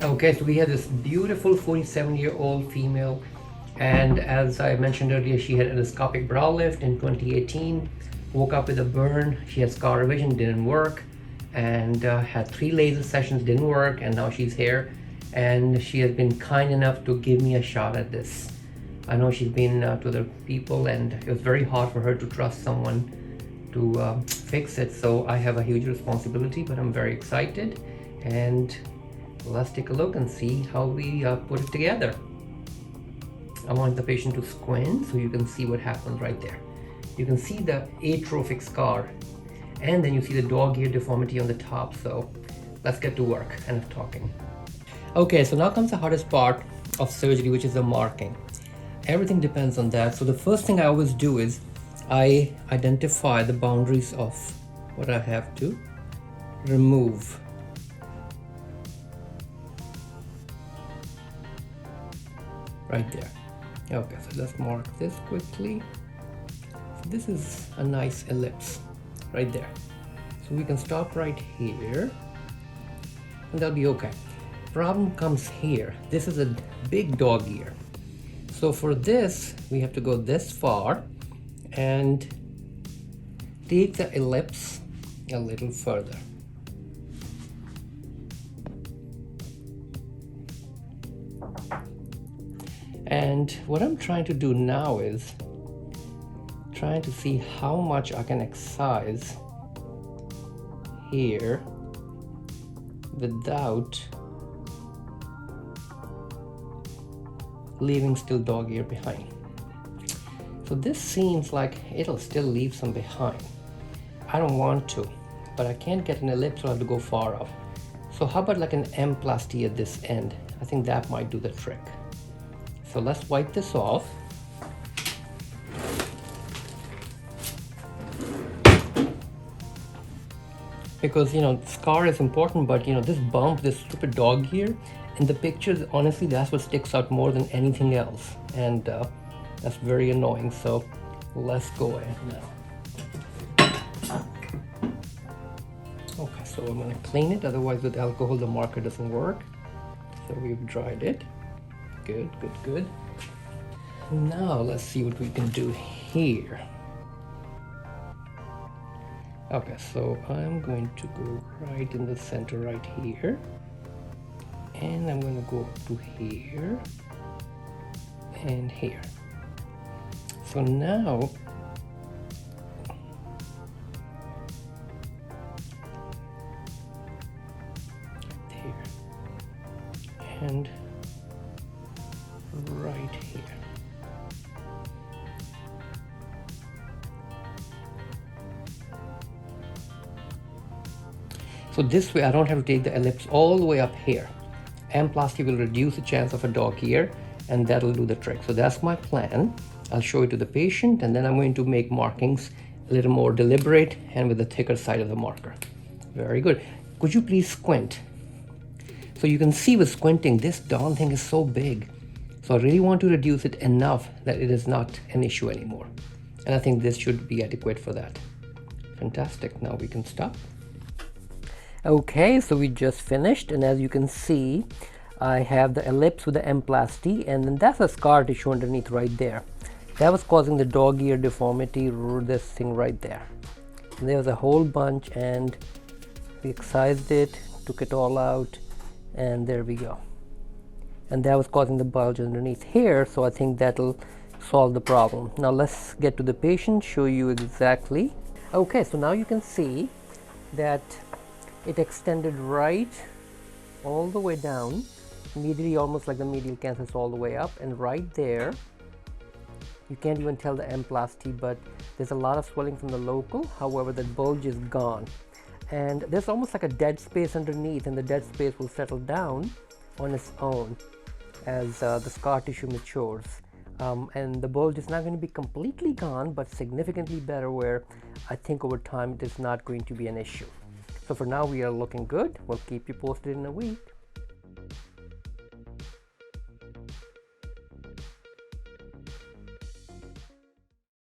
Okay, so we have this beautiful 47-year-old female, and as I mentioned earlier, she had endoscopic brow lift in 2018, woke up with a burn, she had scar revision, didn't work, and had 3 laser sessions, didn't work, and now she's here, and she has been kind enough to give me a shot at this. I know she's been to other people, and it was very hard for her to trust someone to fix it, so I have a huge responsibility, but I'm very excited, and let's take a look and see how we put it together. I want the patient to squint so you can see what happens right there. You can see the atrophic scar, and then you see the dog ear deformity on the top. So let's get to work and talking. Okay, so now comes the hardest part of surgery, which is the marking. Everything depends on that. So the first thing I always do is I identify the boundaries of what I have to remove. Right there. Okay, so let's mark this quickly. So this is a nice ellipse right there. So we can stop right here and that'll be okay. Problem comes here. This is a big dog ear. So for this, we have to go this far and take the ellipse a little further. And what I'm trying to do now is trying to see how much I can excise here without leaving still dog ear behind. So this seems like it'll still leave some behind. I don't want to, but I can't get an ellipse, so I have to go far off. So how about like an M-plasty at this end? I think that might do the trick. So let's wipe this off. Because, you know, scar is important, but, you know, this bump, this stupid dog here, in the pictures, honestly, that's what sticks out more than anything else. And that's very annoying. So let's go ahead now. Okay, so I'm going to clean it. Otherwise, with alcohol, the marker doesn't work. So we've dried it. Good, good, good. Now let's see what we can do here. Okay, so I'm going to go right in the center right here. And I'm going to go up to here and here. So now there and right here. So this way I don't have to take the ellipse all the way up here. M-plasty will reduce the chance of a dog ear, and that'll do the trick. So that's my plan. I'll show it to the patient, and then I'm going to make markings a little more deliberate and with the thicker side of the marker. Very good. Could you please squint? So you can see with squinting, this darn thing is so big. So I really want to reduce it enough that it is not an issue anymore. And I think this should be adequate for that. Fantastic. Now we can stop. Okay, so we just finished, and as you can see, I have the ellipse with the M-plasty, and then that's a scar tissue underneath right there. That was causing the dog ear deformity, this thing right there. And there was a whole bunch, and we excised it, took it all out, and there we go. And that was causing the bulge underneath here, so I think that'll solve the problem. Now let's get to the patient, show you exactly. Okay, so now you can see that it extended right all the way down, medially, almost like the medial cancer is all the way up, and right there, you can't even tell the M-plasty, but there's a lot of swelling from the local. However, the bulge is gone. And there's almost like a dead space underneath, and the dead space will settle down on its own as the scar tissue matures. And the bulge is not going to be completely gone, but significantly better, where I think over time it is not going to be an issue. So for now, we are looking good. We'll keep you posted in a week.